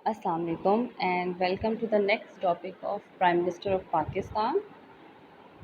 Assalamu alaikum and welcome to the next topic of Prime Minister of Pakistan.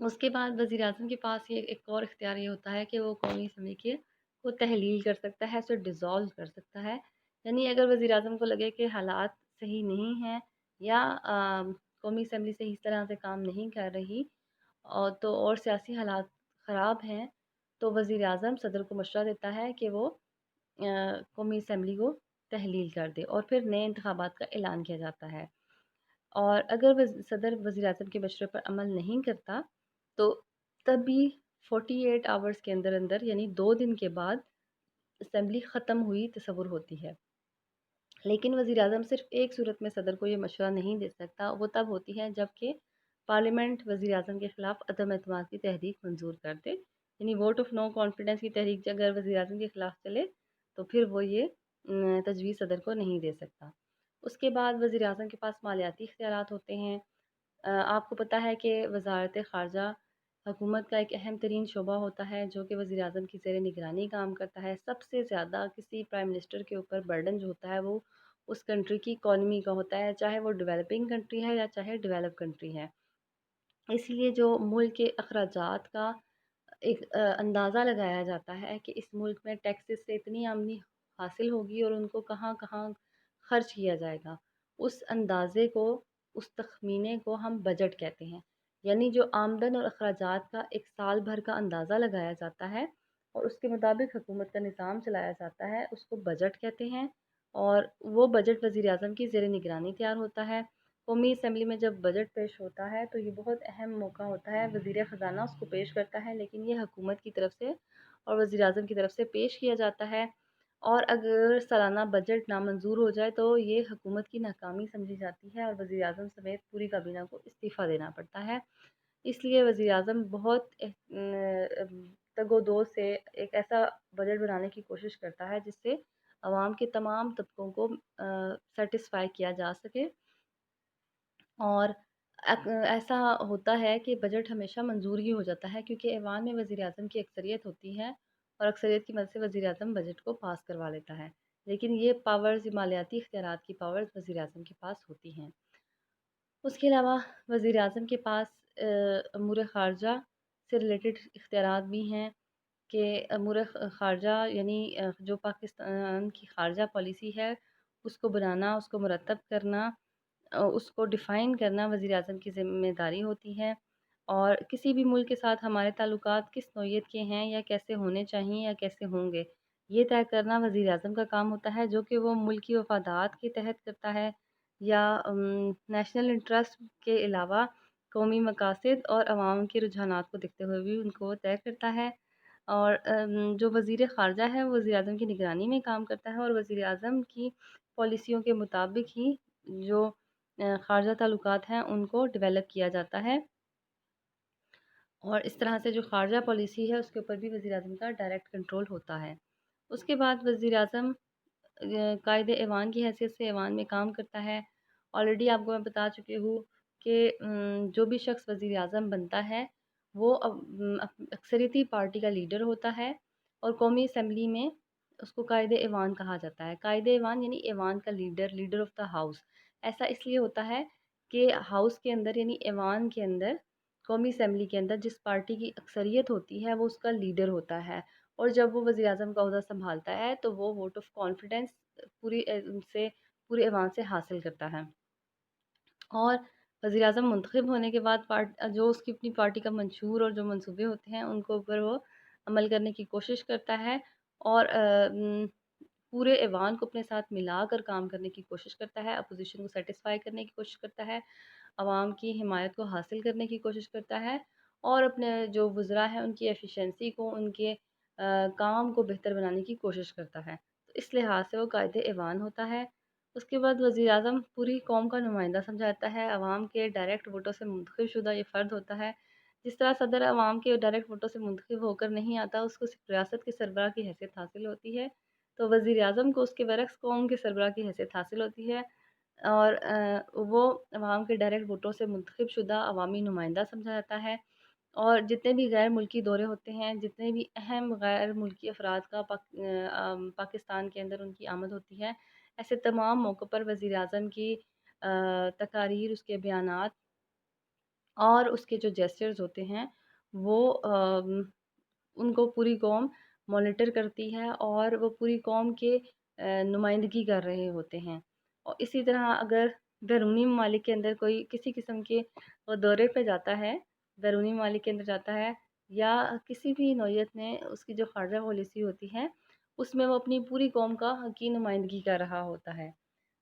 اس کے بعد وزیر اعظم کے پاس یہ ایک اور اختیار یہ ہوتا ہے کہ وہ قومی اسمبلی کے کو تحلیل کر سکتا ہے، اسے ڈیزالو کر سکتا ہے۔ یعنی اگر وزیر اعظم کو لگے کہ حالات صحیح نہیں ہیں یا قومی اسمبلی صحیح طرح سے کام نہیں کر رہی اور سیاسی حالات خراب ہیں، تو وزیر اعظم صدر کو مشورہ دیتا ہے کہ وہ قومی اسمبلی کو تحلیل کر دے اور پھر نئے انتخابات کا اعلان کیا جاتا ہے۔ اور اگر صدر وزیر اعظم کے مشورے پر عمل نہیں کرتا تو تب بھی 48 آورز کے اندر اندر یعنی 2 دن کے بعد اسمبلی ختم ہوئی تصور ہوتی ہے۔ لیکن وزیر اعظم صرف ایک صورت میں صدر کو یہ مشورہ نہیں دے سکتا، وہ تب ہوتی ہے جب کہ پارلیمنٹ وزیر اعظم کے خلاف عدم اعتماد کی تحریک منظور کر دے، یعنی ووٹ آف نو کانفیڈنس کی تحریک اگر وزیر اعظم کے خلاف چلے تو پھر وہ یہ تجویز صدر کو نہیں دے سکتا۔ اس کے بعد وزیر اعظم کے پاس مالیاتی اختیارات ہوتے ہیں۔ آپ کو پتہ ہے کہ وزارت خارجہ حکومت کا ایک اہم ترین شعبہ ہوتا ہے جو کہ وزیر اعظم کی زیر نگرانی کام کرتا ہے۔ سب سے زیادہ کسی پرائم منسٹر کے اوپر برڈن جو ہوتا ہے وہ اس کنٹری کی اکانومی کا ہوتا ہے، چاہے وہ ڈیولپنگ کنٹری ہے یا چاہے ڈیولپ کنٹری ہے۔ اس لیے جو ملک کے اخراجات کا ایک اندازہ لگایا جاتا ہے کہ اس ملک میں ٹیکسز سے اتنی آمدنی حاصل ہوگی اور ان کو کہاں کہاں خرچ کیا جائے گا، اس اندازے کو، اس تخمینے کو ہم بجٹ کہتے ہیں۔ یعنی جو آمدن اور اخراجات کا ایک سال بھر کا اندازہ لگایا جاتا ہے اور اس کے مطابق حکومت کا نظام چلایا جاتا ہے، اس کو بجٹ کہتے ہیں۔ اور وہ بجٹ وزیر اعظم کی زیر نگرانی تیار ہوتا ہے۔ قومی اسمبلی میں جب بجٹ پیش ہوتا ہے تو یہ بہت اہم موقع ہوتا ہے، وزیر خزانہ اس کو پیش کرتا ہے، لیکن یہ حکومت کی طرف سے اور وزیر اعظم کی طرف سے پیش کیا جاتا ہے، اور اگر سالانہ بجٹ نامنظور ہو جائے تو یہ حکومت کی ناکامی سمجھی جاتی ہے اور وزیر اعظم سمیت پوری کابینہ کو استعفیٰ دینا پڑتا ہے۔ اس لیے وزیر اعظم بہت تگ و دو سے ایک ایسا بجٹ بنانے کی کوشش کرتا ہے جس سے عوام کے تمام طبقوں کو سیٹسفائی کیا جا سکے، اور ایسا ہوتا ہے کہ بجٹ ہمیشہ منظور ہی ہو جاتا ہے کیونکہ ایوان میں وزیر اعظم کی اکثریت ہوتی ہے اور اکثریت کی مدد سے وزیر اعظم بجٹ کو پاس کروا لیتا ہے، لیکن یہ پاورز، مالیاتی اختیارات کی پاورز وزیر اعظم کے پاس ہوتی ہیں۔ اس کے علاوہ وزیر اعظم کے پاس امور خارجہ سے ریلیٹڈ اختیارات بھی ہیں کہ امور خارجہ یعنی جو پاکستان کی خارجہ پالیسی ہے اس کو بنانا، اس کو مرتب کرنا، اس کو ڈیفائن کرنا وزیر اعظم کی ذمہ داری ہوتی ہے۔ اور کسی بھی ملک کے ساتھ ہمارے تعلقات کس نوعیت کے ہیں یا کیسے ہونے چاہئیں یا کیسے ہوں گے، یہ طے کرنا وزیر اعظم کا کام ہوتا ہے، جو کہ وہ ملکی مفادات کے تحت کرتا ہے یا نیشنل انٹرسٹ کے علاوہ قومی مقاصد اور عوام کے رجحانات کو دیکھتے ہوئے بھی ان کو طے کرتا ہے۔ اور جو وزیر خارجہ ہے وہ وزیر اعظم کی نگرانی میں کام کرتا ہے اور وزیر اعظم کی پالیسیوں کے مطابق ہی جو خارجہ تعلقات ہیں ان کو ڈیولپ کیا جاتا ہے، اور اس طرح سے جو خارجہ پالیسی ہے اس کے اوپر بھی وزیر اعظم کا ڈائریکٹ کنٹرول ہوتا ہے۔ اس کے بعد وزیر اعظم قائد ایوان کی حیثیت سے ایوان میں کام کرتا ہے۔ آلریڈی آپ کو میں بتا چکی ہوں کہ جو بھی شخص وزیر اعظم بنتا ہے وہ اکثریتی پارٹی کا لیڈر ہوتا ہے، اور قومی اسمبلی میں اس کو قائد ایوان کہا جاتا ہے۔ قائد ایوان یعنی ایوان کا leader, leader of the house. ایسا اس لیے ہوتا ہے کہ ہاؤس کے اندر یعنی ایوان کے اندر، قومی اسمبلی کے اندر جس پارٹی کی اکثریت ہوتی ہے وہ اس کا لیڈر ہوتا ہے، اور جب وہ وزیر اعظم کا عہدہ سنبھالتا ہے تو وہ ووٹ آف کانفیڈنس پورے ایوان سے حاصل کرتا ہے، اور وزیر اعظم منتخب ہونے کے بعد جو اس کی اپنی پارٹی کا منشور اور جو منصوبے ہوتے ہیں ان کو اوپر وہ عمل کرنے کی کوشش کرتا ہے، اور پورے ایوان کو اپنے ساتھ ملا کر کام کرنے کی کوشش کرتا ہے، اپوزیشن کو سیٹسفائی کرنے کی کوشش کرتا ہے، عوام کی حمایت کو حاصل کرنے کی کوشش کرتا ہے، اور اپنے جو وزراء ہیں ان کی ایفیشنسی کو، ان کے کام کو بہتر بنانے کی کوشش کرتا ہے، تو اس لحاظ سے وہ قائد ایوان ہوتا ہے۔ اس کے بعد وزیر اعظم پوری قوم کا نمائندہ سمجھا جاتا ہے، عوام کے ڈائریکٹ ووٹوں سے منتخب شدہ یہ فرد ہوتا ہے۔ جس طرح صدر عوام کے ڈائریکٹ ووٹوں سے منتخب ہو کر نہیں آتا، اس کو صرف ریاست کے سربراہ کی حیثیت حاصل ہوتی ہے، تو وزیر اعظم کو اس کے برعکس قوم کے سربراہ کی حیثیت حاصل ہوتی ہے، اور وہ عوام کے ڈائریکٹ ووٹوں سے منتخب شدہ عوامی نمائندہ سمجھا جاتا ہے۔ اور جتنے بھی غیر ملکی دورے ہوتے ہیں، جتنے بھی اہم غیر ملکی افراد کا پاکستان کے اندر ان کی آمد ہوتی ہے، ایسے تمام موقعوں پر وزیر اعظم کی تقاریر، اس کے بیانات اور اس کے جو جیسچرز ہوتے ہیں وہ ان کو پوری قوم مانیٹر کرتی ہے اور وہ پوری قوم کے نمائندگی کر رہے ہوتے ہیں۔ اور اسی طرح اگر بیرونی ممالک کے اندر کوئی کسی قسم کے وہ دورے پہ جاتا ہے، بیرونی ممالک کے اندر جاتا ہے، یا کسی بھی نوعیت نے اس کی جو خارجہ پالیسی ہوتی ہے اس میں وہ اپنی پوری قوم کی نمائندگی کر رہا ہوتا ہے۔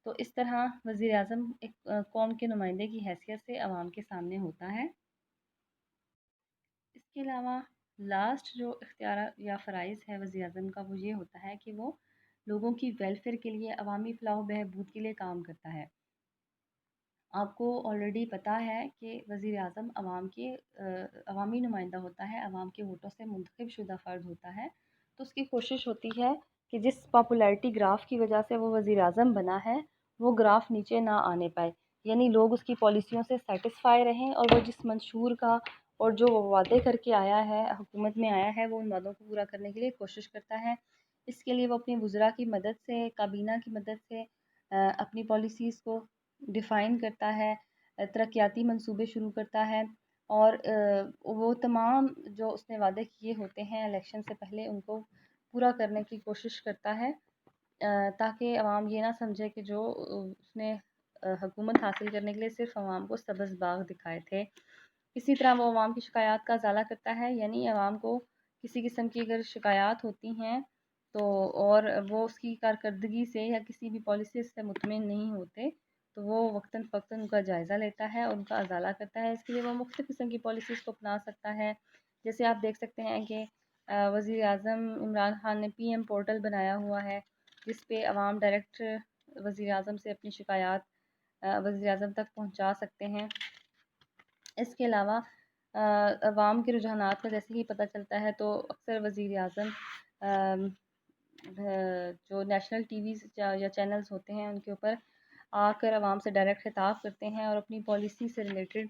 تو اس طرح وزیر اعظم ایک قوم کے نمائندے کی حیثیت سے عوام کے سامنے ہوتا ہے۔ اس کے علاوہ لاسٹ جو اختیار یا فرائض ہے وزیر اعظم کا، وہ یہ ہوتا ہے کہ وہ لوگوں کی ویلفیئر کے لیے، عوامی فلاح و بہبود کے لیے کام کرتا ہے۔ آپ کو آلریڈی پتہ ہے کہ وزیر اعظم عوامی نمائندہ ہوتا ہے، عوام کے ووٹوں سے منتخب شدہ فرد ہوتا ہے۔ تو اس کی کوشش ہوتی ہے کہ جس پاپولیرٹی گراف کی وجہ سے وہ وزیر اعظم بنا ہے وہ گراف نیچے نہ آنے پائے، یعنی لوگ اس کی پالیسیوں سے سیٹسفائی رہیں، اور وہ جس منشور کا اور جو وہ وعدے کر کے آیا ہے، حکومت میں آیا ہے، وہ ان وعدوں کو پورا کرنے کے لیے کوشش کرتا ہے۔ اس کے لیے وہ اپنی وزراء کی مدد سے، کابینہ کی مدد سے اپنی پالیسیز کو ڈیفائن کرتا ہے، ترقیاتی منصوبے شروع کرتا ہے، اور وہ تمام جو اس نے وعدے کیے ہوتے ہیں الیکشن سے پہلے ان کو پورا کرنے کی کوشش کرتا ہے، تاکہ عوام یہ نہ سمجھے کہ جو اس نے حکومت حاصل کرنے کے لیے صرف عوام کو سبز باغ دکھائے تھے۔ اسی طرح وہ عوام کی شکایات کا ازالہ کرتا ہے، یعنی عوام کو کسی قسم کی اگر شکایات ہوتی ہیں تو اور وہ اس کی کارکردگی سے یا کسی بھی پالیسی سے مطمئن نہیں ہوتے تو وہ وقتاً فوقتاً ان کا جائزہ لیتا ہے اور ان کا ازالہ کرتا ہے۔ اس کے لیے وہ مختلف قسم کی پالیسیز کو اپنا سکتا ہے، جیسے آپ دیکھ سکتے ہیں کہ وزیر اعظم عمران خان نے پی ایم پورٹل بنایا ہوا ہے، جس پہ عوام ڈائریکٹ وزیر اعظم سے اپنی شکایات وزیر اعظم تک پہنچا سکتے ہیں۔ اس کے علاوہ عوام کے رجحانات کا جیسے ہی پتہ چلتا ہے تو اکثر وزیر اعظم جو نیشنل ٹی ویز یا چینلز ہوتے ہیں ان کے اوپر آ کر عوام سے ڈائریکٹ خطاب کرتے ہیں اور اپنی پالیسی سے ریلیٹڈ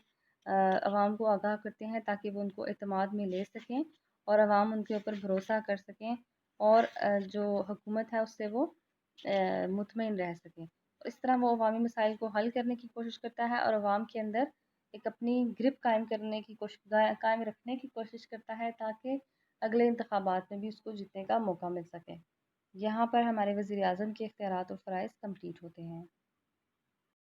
عوام کو آگاہ کرتے ہیں، تاکہ وہ ان کو اعتماد میں لے سکیں اور عوام ان کے اوپر بھروسہ کر سکیں اور جو حکومت ہے اس سے وہ مطمئن رہ سکیں۔ اس طرح وہ عوامی مسائل کو حل کرنے کی کوشش کرتا ہے اور عوام کے اندر ایک اپنی گرپ قائم رکھنے کی کوشش کرتا ہے، تاکہ اگلے انتخابات میں بھی اس کو جیتنے کا موقع مل سکے۔ یہاں پر ہمارے وزیر اعظم کے اختیارات و فرائض کمپلیٹ ہوتے ہیں۔